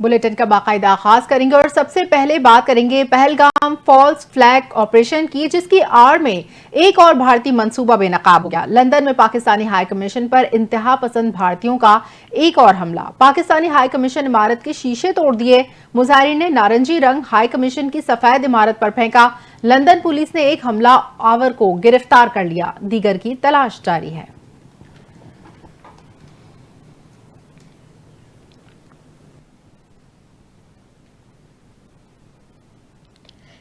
Bulletin का बाकायदा आगाज करेंगे और सबसे पहले बात करेंगे पहलगाम फॉल्स फ्लैग ऑपरेशन की, जिसकी आड़ में एक और भारतीय मंसूबा बेनकाब हो गया। लंदन में पाकिस्तानी हाई कमीशन पर इंतहा पसंद भारतीयों का एक और हमला। पाकिस्तानी हाई कमीशन इमारत के शीशे तोड़ दिए। मुजाहिरीन ने नारंगी रंग हाई कमीशन की सफेद इमारत पर फेंका। लंदन पुलिस ने एक हमला आवर को गिरफ्तार कर लिया, दीगर की तलाश जारी है।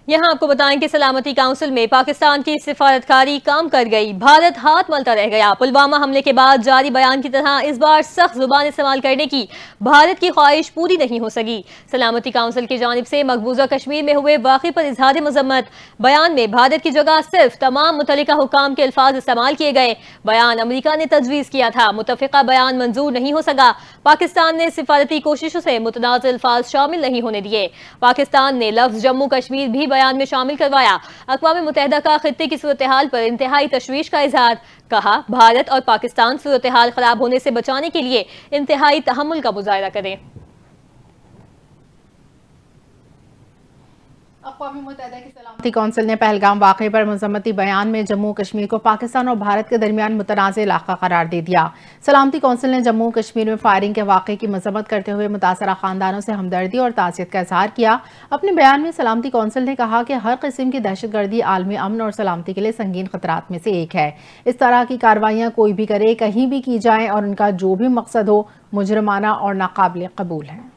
यहाँ आपको बताएं कि सलामती काउंसिल में पाकिस्तान की सिफारतकारी काम कर गई, भारत हाथ मलता रह गया। पुलवामा हमले के बाद जारी बयान की तरह इस बार सख्त जुबान इस्तेमाल करने की भारत की ख्वाहिश पूरी नहीं हो सकी। सलामती काउंसिल की जानिब से मकबूजा कश्मीर में हुए वाक़े पर इजहार मजम्मत। बयान में भारत की जगह सिर्फ तमाम मुतल्लिका हुकाम के अल्फाज इस्तेमाल किए गए। बयान अमरीका ने तजवीज़ किया था, मुतफ़िका बयान मंजूर नहीं हो सका। पाकिस्तान ने सिफारती कोशिशों से मुतनाज़ अल्फाज शामिल नहीं होने दिए। पाकिस्तान ने लफ्ज़ जम्मू कश्मीर भी बयान में शामिल करवाया। अक़वाम मुत्तहिदा का खित्ते की सूरत हाल पर इंतहाई तशवीश का इजहार। कहा, भारत और पाकिस्तान सूरत हाल खराब होने से बचाने के लिए इंतहाई तहम्मुल का मुजाहिरा करें। अक़वाम मुत्तहिदा की सलामती कौंसिल ने पहलगाम वाक़े पर मज़म्मती बयान में जम्मू कश्मीर को पाकिस्तान और भारत के दरमियान मुतनाज़ इलाका करार दे दिया। सलामती कौंसिल ने जम्मू कश्मीर में फायरिंग के वाक़े की मज़म्मत करते हुए मुतासरा ख़ानदानों से हमदर्दी और ताज़ियत का इज़हार किया। अपने बयान में सलामती कौंसिल ने कहा कि हर किस्म की दहशतगर्दी आलमी अमन और सलामती के लिए संगीन ख़तरात में से एक है। इस तरह की कार्रवाइयाँ कोई भी करे, कहीं भी की जाएँ और उनका जो भी मकसद हो, मुजरमाना और नाकाबिल कबूल है।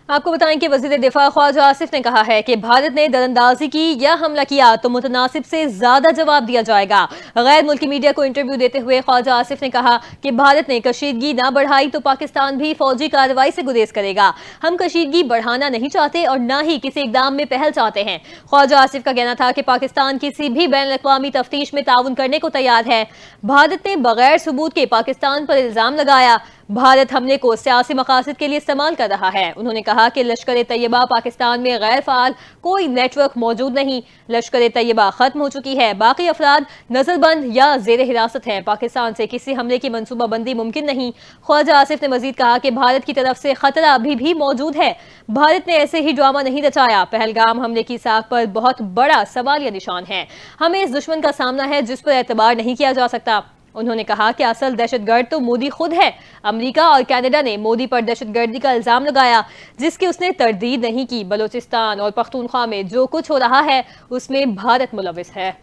आपको बताएं कि वज़ीर दिफा ख्वाजा आसिफ ने कहा है कि भारत ने दरअंदाजी की या हमला किया तो मुतनासिब से ज्यादा जवाब दिया जाएगा। गैर मुल्की मीडिया को इंटरव्यू देते हुए ख्वाजा आसिफ ने कहा कि भारत ने कशीदगी न बढ़ाई तो पाकिस्तान भी फौजी कार्रवाई से गुरेज करेगा। हम कशीदगी बढ़ाना नहीं चाहते और न ही किसी इकदाम में पहल चाहते हैं। ख्वाजा आसिफ का कहना था कि पाकिस्तान किसी भी बैन अवी तफ्तीश में ताउन करने को तैयार है। भारत ने बगैर सबूत के पाकिस्तान पर इल्जाम लगाया। भारत हमले को सियासी मकासद के लिए इस्तेमाल कर रहा है। उन्होंने कहा कि लश्कर तैयबा पाकिस्तान में गैर फाल कोई नेटवर्क मौजूद नहीं। लश्कर तैयबा खत्म हो चुकी है, बाकी अफराद नजरबंद या जेर हिरासत हैं। पाकिस्तान से किसी हमले की मनसूबाबंदी मुमकिन नहीं। ख्वाजा आसिफ ने मजीद कहा कि भारत की तरफ से खतरा अभी भी मौजूद है। भारत ने ऐसे ही ड्रामा नहीं रचाया। पहलगाम हमले की साख पर बहुत बड़ा सवालिया निशान है। हमें इस दुश्मन का सामना है जिस पर एतबार नहीं किया जा सकता। उन्होंने कहा कि असल दहशतगर्द तो मोदी खुद है। अमेरिका और कनाडा ने मोदी पर दहशतगर्दी का इल्जाम लगाया, जिसकी उसने तरदीद नहीं की। बलोचिस्तान और पख्तूनख्वा में जो कुछ हो रहा है उसमें भारत मुलविस है।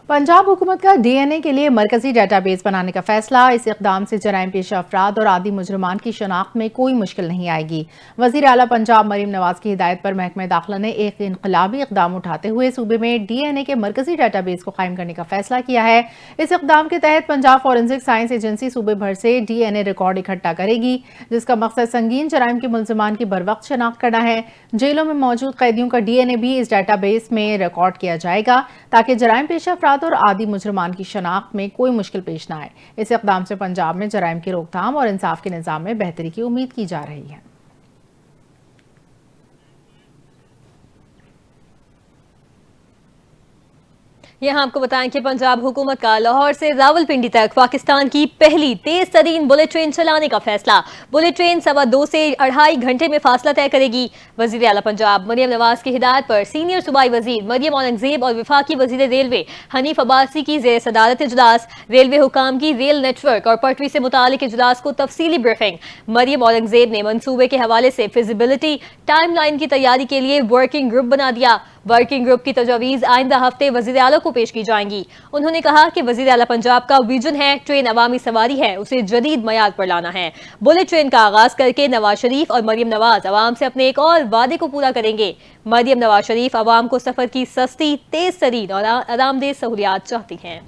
पंजाब हुकूमत का डीएनए के लिए मरकजी डेटाबेस बनाने का फैसला। इस इकदाम से जराइम पेशा अफराद और आदि मुजरमान की शनाख्त में कोई मुश्किल नहीं आएगी। वजीर आला पंजाब मरीम नवाज की हिदायत पर महकमा दाखिला ने एक इनकलाबी इकदाम उठाते हुए सूबे में डीएनए के मरकजी डेटाबेस को कायम करने का फैसला किया है। इस इकदाम के तहत पंजाब फॉरेंसिक साइंस एजेंसी सूबे भर से डीएनए रिकॉर्ड इकट्ठा करेगी, जिसका मकसद संगीन जराइम के मुलजमान की बरवक्त शनाख्त करना है। जेलों में मौजूद कैदियों का डीएनए भी इस डेटाबेस में रिकॉर्ड किया जाएगा, ताकि जराइम पेशा अफराद और आदि मुजरमान की शनाख्त में कोई मुश्किल पेश न आए। इस इक़दाम से पंजाब में जराइम की रोकथाम और इंसाफ के निज़ाम में बेहतरी की उम्मीद की जा रही है। यहाँ आपको बताएं कि पंजाब हुकूमत का लाहौर से रावलपिंडी तक पाकिस्तान की पहली तेज तरीन बुलेट ट्रेन चलाने का फैसला। बुलेट ट्रेन 2.25 से 2.5 घंटे में फासला तय करेगी। वजीर आला पंजाब मरियम नवाज की हिदायत पर सीनियर सूबाई वजीर मरियम औरंगजेब और वफाकी वजीर रेलवे हनीफ अब्बासी की जेर सदारत इजलास। रेलवे हुकाम की रेल नेटवर्क और पटरी से मुतालिक इजलास को तफसीली ब्रीफिंग। मरियम औरंगजेब ने मंसूबे के हवाले से फिजिबिलिटी टाइम लाइन की तैयारी के लिए वर्किंग ग्रुप बना दिया। वर्किंग ग्रुप की तजवीज़ आइंदा हफ्ते वज़ीर आला को पेश की जाएंगी। उन्होंने कहा कि वज़ीर आला पंजाब का विजन है, ट्रेन अवामी सवारी है, उसे जदीद मयार पर लाना है। बुलेट ट्रेन का आगाज करके नवाज शरीफ और मरियम नवाज अवाम से अपने एक और वादे को पूरा करेंगे। मरियम नवाज शरीफ अवाम को सफर की सस्ती, तेज तरीन और आरामदेह सहूलियात चाहती हैं।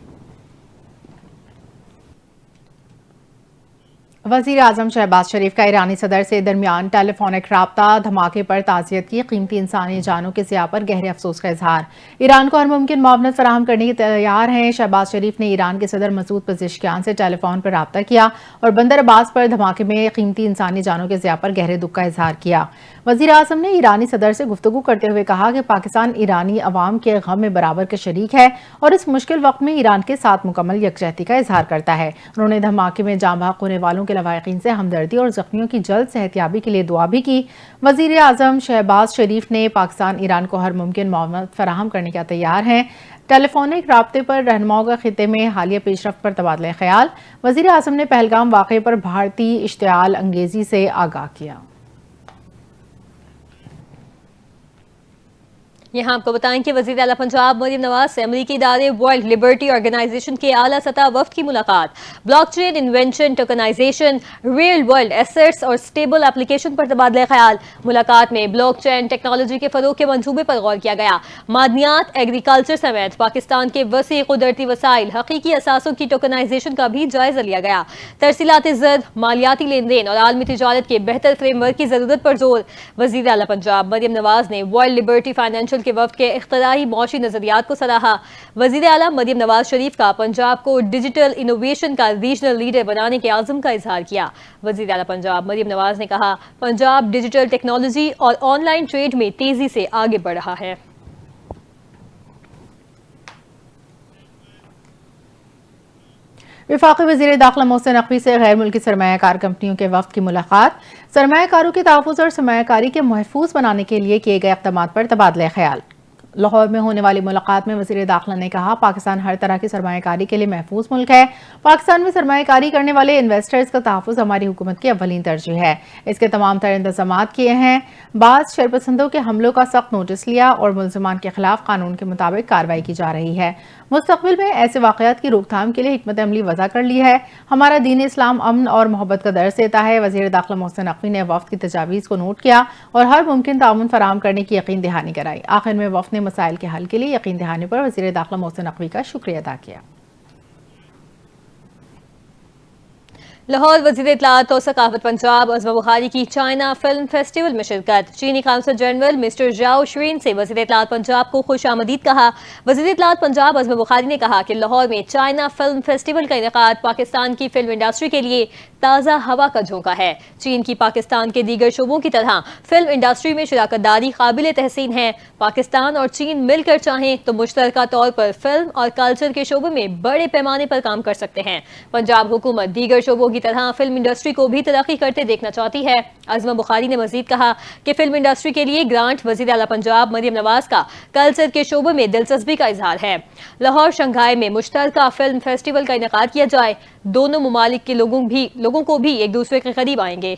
वज़ीर आज़म शहबाज शरीफ का ईरानी सदर से दरमियान टेलीफोनिक राब्ता, धमाके पर ताज़ियत की, कीमती इंसानी जानों के ज़िया पर गहरे अफसोस का इजहार। ईरान को हर मुमकिन मुआवनत फराहम करने के तैयार हैं। शहबाज शरीफ ने ईरान के सदर मसूद पज़ेश्कियान से टेलीफोन पर राब्ता किया और बंदर अब्बास पर धमाके में कीमती इंसानी जानों के ज़िया पर गहरे दुख का इजहार किया। वज़ीर आज़म ने ईरानी सदर से गुफ्तगू करते हुए कहा कि पाकिस्तान ईरानी अवाम के गम में बराबर के शरीक है और इस मुश्किल वक्त में ईरान के साथ मुकम्मल यकजहती का इजहार करता है। उन्होंने धमाके में जाँ बहक होने वालों के लवाहिकीन से हमदर्दी और जख्मियों की जल्द सेहतयाबी के लिए दुआ भी की। वज़ीर आज़म शहबाज शरीफ ने पाकिस्तान ईरान को हर मुमकिन मुआवनत फराहम करने का तैयार हैं। टेलीफोनिक राब्ते पर रहनुमाओं का खित्ते में हालिया पेशरफ्त पर तबादला ख्याल। वज़ीर आज़म ने पहलगाम वाक़े पर भारतीय इश्तियाल अंगेजी से आगाह किया। यहाँ आपको बताएं कि वज़ीर आला पंजाब मरीम नवाज से अमरीकी इदारे वर्ल्ड लिबर्टी ऑर्गेनाइजेशन के आला सतह वफ्द की मुलाकात। Blockchain invention, tokenisation, real world assets और स्टेबल एप्लीकेशन पर तबादला ख्याल। मुलाकात में ब्लॉकचेन टेक्नोलॉजी के फरोग के मंसूबे पर गौर किया गया। मादनियात, एग्रीकल्चर समेत पाकिस्तान के वसी कुदरती वसाइल, हकीकी असासों की टोकनाइजेशन का भी जायजा लिया गया। तरसीलात ज़द, मालियाती लेन देन और आलमी तिजारत के बेहतर फ्रेमवर्क की जरूरत पर जोर। वज़ीर आला पंजाब मरीम नवाज ने वर्ल्ड लिबर्टी फाइनेंशियल के वफ्द के इख्तिराई मौशी नजरियात को सराहा। वज़ीर आला मरीम नवाज शरीफ का पंजाब को डिजिटल इनोवेशन का रीजनल लीडर बनाने के आज़म का इजहार किया। वज़ीर आला पंजाब मरीम नवाज ने कहा, पंजाब डिजिटल टेक्नोलॉजी और ऑनलाइन ट्रेड में तेजी से आगे बढ़ रहा है। वफाकी वज़ीर दाखिला मोहसिन नकवी से गैर मुल्की सरमायाकार कंपनियों के वफ्द की मुलाकात। सरमायाकारों के तहफ़्फ़ुज़ और सरमायाकारी के महफूज बनाने के लिए किए गए इक़दामात पर तबादला ख्याल। लाहौर में होने वाली मुलाकात में वज़ीर दाखिला ने कहा, पाकिस्तान हर तरह की सरमायाकारी के लिए महफूज मुल्क है। पाकिस्तान में सरमायाकारी करने वाले इन्वेस्टर्स का तहफ़्फ़ुज़ हमारी हुकूमत की अव्वलीन तरजीह है। इसके तमाम तर इंतज़ामात किए हैं। बाज़ शरपसंदों के हमलों का सख्त नोटिस लिया और मुल्ज़िमान के खिलाफ कानून के मुताबिक कार्रवाई की जा रही है। मुस्तक़बिल में ऐसे वाक़यात की रोकथाम के लिए हिकमत अमली वज़ा कर ली है। हमारा दीन इस्लाम अमन और मोहब्बत का दर्स देता है। वज़ीर दाखिला मोहसिन नकवी ने वफ़द की तजावीज़ को नोट किया और हर मुमकिन ताउन फराहम करने की यकीन दहानी कराई। आखिर में वफ़द ने मसाइल के हल के लिए यकीन दहानी पर वज़ीर दाखिला मोहसिन नकवी का शुक्रिया अदा किया। लाहौर वज़ीर इत्तलाआत और सकाफत पंजाब अज़मा बुखारी की चाइना फिल्म फेस्टिवल में शिरकत। चीनी काउंसिल जनरल मिस्टर जाओ शीन से वज़ीर इत्तलाआत पंजाब को खुश आमदीद कहा। वज़ीर इत्तलाआत पंजाब अज़मा बुखारी ने कहा कि लाहौर में चाइना फिल्म फेस्टिवल का इनेकाद पाकिस्तान की फिल्म इंडस्ट्री के लिए ताज़ा हवा का झोंका है। चीन की पाकिस्तान के दीगर शोबों की तरह फिल्म इंडस्ट्री में शिराकतदारी काबिल तहसीन है। पाकिस्तान और चीन मिलकर चाहें तो मुश्तरका तौर पर फिल्म और कल्चर के शोबे में बड़े पैमाने पर काम कर सकते हैं। पंजाब हुकूमत दीगर शोबों की तरह फिल्म इंडस्ट्री को भी तरक्की करते देखना चाहती है। अज़मा बुखारी ने मजीद कहा कि फिल्म इंडस्ट्री के लिए ग्रांट वज़ीर आला पंजाब मरीम नवाज का कल्चर के शोबे में दिलचस्पी का इजहार है। लाहौर शंघाई में मुश्तरका फिल्म फेस्टिवल का इनेकाद किया जाए, दोनों ममालिक के लोगों को भी एक दूसरे के करीब आएंगे।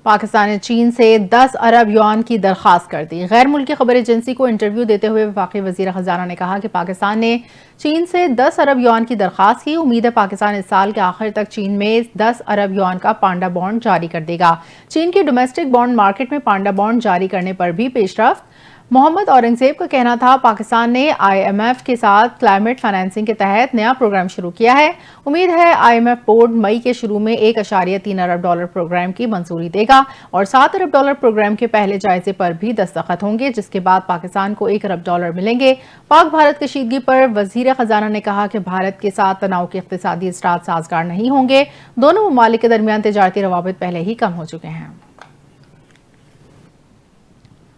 पाकिस्तान ने चीन से 10 अरब युआन की दरख्वास्त कर दी। गैर मुल्की खबर एजेंसी को इंटरव्यू देते हुए वफाकी वज़ीर खजाना ने कहा कि पाकिस्तान ने चीन से 10 अरब युआन की दरख्वास्त की। उम्मीद है पाकिस्तान इस साल के आखिर तक चीन में 10 अरब युआन का पांडा बॉन्ड जारी कर देगा। चीन की डोमेस्टिक बॉन्ड मार्केट में पांडा बॉन्ड जारी करने पर भी पेशरफ्त। मोहम्मद औरंगजेब का कहना था, पाकिस्तान ने IMF के साथ क्लाइमेट फाइनेंसिंग के तहत नया प्रोग्राम शुरू किया है। उम्मीद है IMF बोर्ड मई के शुरू में $1.3 अरब प्रोग्राम की मंजूरी देगा और $7 अरब प्रोग्राम के पहले जायजे पर भी दस्तखत होंगे, जिसके बाद पाकिस्तान को $1 अरब मिलेंगे। पाक भारत कशीदगी पर वजीर खजाना ने कहा कि भारत के साथ तनाव के इक्तिसादी असरात साजगार नहीं होंगे। दोनों ममालिक के दरमियान तिजारती रवाबित पहले ही कम हो चुके हैं।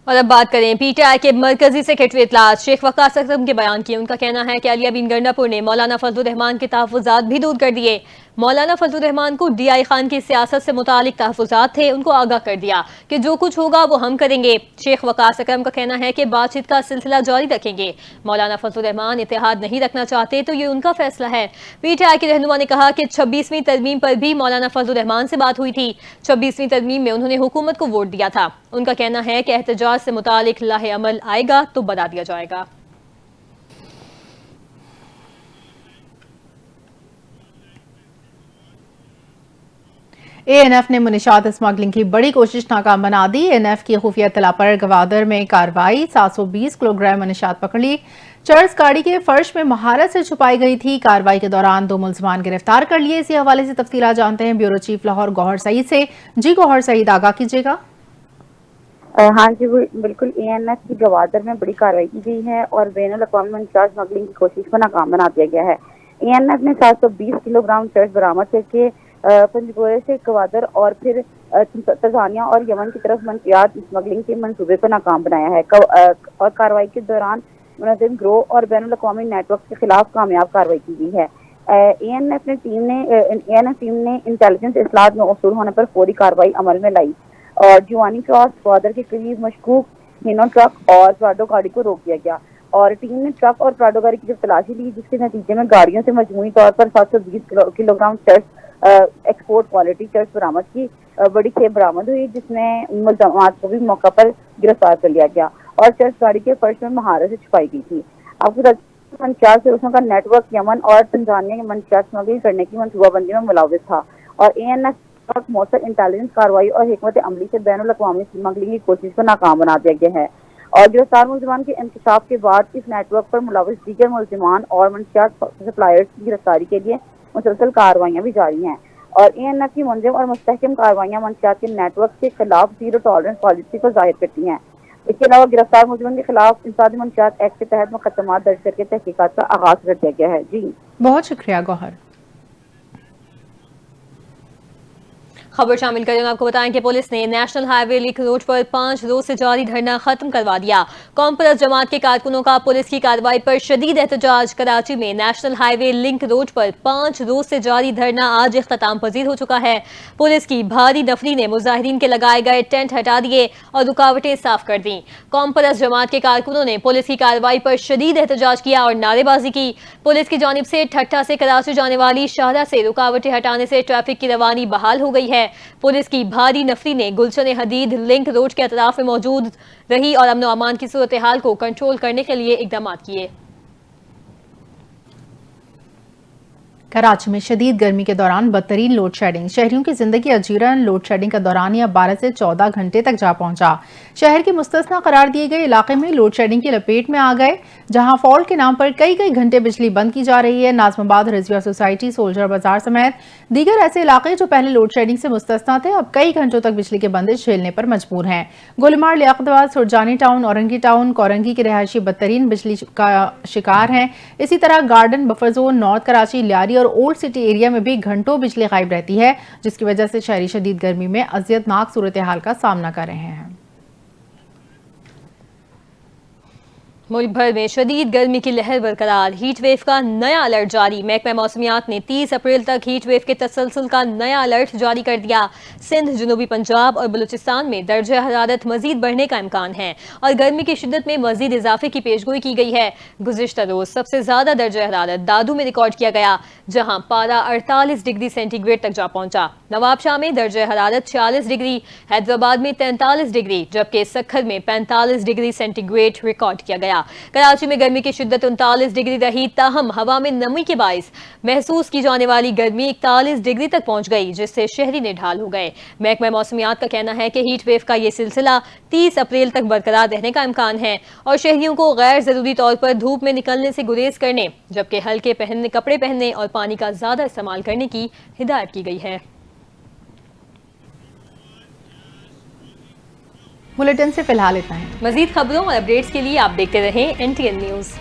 और अब बात करें PTI के मरकजी सेक्रेटरी इत्तलाआत शेख वकास अकरम के बयान की। उनका कहना है कि अलिया बिन गंडापुर ने मौलाना फजलुर रहमान के तहफ़्फ़ुज़ात भी दूर कर दिए। मौलाना फजलुर रहमान को DI खान की सियासत से मुतालिक तहफ़्फ़ुज़ात थे, उनको आगाह कर दिया कि जो कुछ होगा वो हम करेंगे। शेख वकास अकरम का कहना है कि बातचीत का सिलसिला जारी रखेंगे। मौलाना फजलुर रहमान इत्तेहाद नहीं रखना चाहते तो ये उनका फैसला है। PTI के रहनुमा ने कहा कि 26वीं तरमीम पर भी मौलाना फजलुर रहमान से बात हुई थी। 26वीं तरमीम में उन्होंने हुकूमत को वोट दिया था। उनका कहना है कि एहतजाज से मुतालिक लाहे अमल आएगा तो बता दिया जाएगा। ANF ने मुनिशात स्मगलिंग की बड़ी कोशिश नाकाम बना दी। ANF की खुफिया इत्तला पर गवादर में कार्रवाई, 720 किलोग्राम मुनिशात पकड़ ली। चर्च गाड़ी के फर्श में महारत से छुपाई गई थी। कार्रवाई के दौरान 2 मुलजमान गिरफ्तार कर लिए। इसी हवाले से तफसीलात जानते हैं ब्यूरो चीफ लाहौर गौहर सईद से। जी गौहर सईद, आगाह कीजिएगा। हाँ जी, बिल्कुल ANS की गवादर में बड़ी कार्रवाई की गई है और बैनुल-अक़वामी मंशियात स्मगलिंग की कोशिश को नाकाम बना दिया गया है। ANS ने 720 किलोग्राम चर्च बरामद करके पंजगोरे से गवादर और फिर तंजानिया और यमन की तरफ मंशियात स्मगलिंग के मंसूबे को नाकाम बनाया है और कार्रवाई के दौरान मुनज़्ज़म गिरोह और बैनुल-अक़वामी नेटवर्क के खिलाफ कामयाब कार्रवाई की गई है। ANS टीम ने इंटेलिजेंस इस्लात में वसूल होने पर फौरी कार्रवाई अमल में लाई और जुआनी क्रॉस बॉर्डर के करीब मशकूक हिनो ट्रक और प्राडो गाड़ी को रोक दिया गया और टीम ने ट्रक और प्राडो गाड़ी की जब तलाशी ली, जिसके नतीजे में गाड़ियों से मजमूई तौर पर 720 kilogram church export quality church बरामद की बड़ी खेप बरामद हुई, जिसमें मुलज़मात को भी मौका पर गिरफ्तार कर लिया गया और चर्च गाड़ी के फर्श में महारत से छुपाई गई थी। आपको मंशियात से का नेटवर्क यमन और तंजानिया के मंशियात स्मगलिंग करने की मनसूबाबंदी में मुलव्वस था और ANS मौसर इंटेलिजेंस कार्रवाई और हिकमत अमली से बैनुल-अक़वामी स्मगलिंग की कोशिश को नाकाम बना दिया गया है और गिरफ्तार मुलजमान के इंकशाफ के बाद इस नेटवर्क पर मुलव्वस दीगर मुलजमान और मंशियात सप्लायर्स की गिरफ्तारी के लिए मुसलसल कार्रवाइयाँ भी जारी हैं और ANS की मुंज़म और मुस्तहकम कार्रवाइयाँ मंशियात के नेटवर्क के खिलाफ जीरो टॉलरेंस पॉलिसी को जाहिर करती हैं। इसके अलावा गिरफ्तार मुलजमान के खिलाफ इंसादी मंशियात एक्ट के तहत मुकदमात दर्ज करके तहकीकात का आगाज कर दिया गया है। जी, बहुत शुक्रिया गौहर। खबर शामिल करेंगे। आपको बताएं कि पुलिस ने नेशनल हाईवे लिंक रोड पर 5 रोज से जारी धरना खत्म करवा दिया। कौम परस्त जमात के कारकुनों का पुलिस की कार्रवाई पर शदीद एहतजाज। कराची में नेशनल हाईवे लिंक रोड पर 5 रोज से जारी धरना आज इख्तिताम पजीर हो चुका है। पुलिस की भारी नफरी ने मुजाहिरीन के लगाए गए टेंट हटा दिए और रुकावटें साफ कर दी। कौम परस्त जमात के कारकुनों ने पुलिस की कार्रवाई पर शदीद एहतजाज किया और नारेबाजी की। पुलिस की जानिब से ठट्ठा से कराची जाने वाली शाहरा से रुकावटें हटाने से ट्रैफिक की रवानी बहाल हो गई है। पुलिस की भारी नफरी ने गुलशन हदीद लिंक रोड के अतराफ में मौजूद रही और अमन व अमान की सूरत हाल को कंट्रोल करने के लिए इकदाम किए। कराची में शदीद गर्मी के दौरान बदतरीन लोड शेडिंग। शहरियों की जिंदगी अजीरन लोड शेडिंग का दौरानिया 12 से 14 घंटे तक जा पहुंचा। शहर के मुस्तस्ना करार दिए गए इलाके में लोड शेडिंग की लपेट में आ गए, जहां फॉल्ट के नाम पर कई घंटे बिजली बंद की जा रही है। नाज़माबाद, रिजविया सोसाइटी, सोल्जर बाजार समेत दीगर ऐसे इलाके जो पहले लोड शेडिंग से मुस्तस्ना थे, अब कई घंटों तक बिजली के बंदिश झेलने पर मजबूर हैं। गुलमार, लियाकतबाद, सुरजानी टाउन, औरंगी टाउन, कोरंगी के रहायशी बदतरीन बिजली का शिकार हैं। इसी तरह garden, buffer zone, north Karachi, Lyari और ओल्ड सिटी एरिया में भी घंटों बिजली गायब रहती है, जिसकी वजह से शहरी शदीद गर्मी में अजियतनाक सूरत हाल का सामना कर रहे हैं। मुल्क भर में शदीद गर्मी की लहर बरकरार। हीट वेव का नया अलर्ट जारी। महकमा मौसमियात ने 30 अप्रैल तक हीट वेव के तसलसल का नया अलर्ट जारी कर दिया। सिंध, जनूबी पंजाब और बलूचिस्तान में दर्जा हरारत मजीद बढ़ने का इम्कान है और गर्मी की शिद्दत में मजीद इजाफे की पेशगोई की गई है। गुज़िश्ता रोज सबसे ज्यादा दर्जा हरारत दादू में रिकॉर्ड किया गया, जहां पारा 48 डिग्री सेंटीग्रेड तक जा पहुंचा। नवाबशाह में दर्जा हरारत 46 डिग्री, हैदराबाद में 43 डिग्री, जबकि सखर में 45 डिग्री सेंटीग्रेड रिकॉर्ड किया गया। कराची में गर्मी की शिद्दत 39 डिग्री रही, ताहम हवा में नमी के बाइस महसूस की जाने वाली गर्मी 41 डिग्री तक पहुंच गई, जिससे शहरी निढाल हो गए। महकमा मौसमियात का कहना है कि हीट वेव का ये सिलसिला 30 अप्रैल तक बरकरार रहने का इम्कान है और शहरियों को गैर जरूरी तौर पर धूप में निकलने से गुरेज करने, जबकि हल्के कपड़े पहनने और पानी का ज्यादा इस्तेमाल करने की हिदायत की गई है। बुलेटिन से फिलहाल इतना ही। मजीद खबरों और अपडेट्स के लिए आप देखते रहें NTN न्यूज़।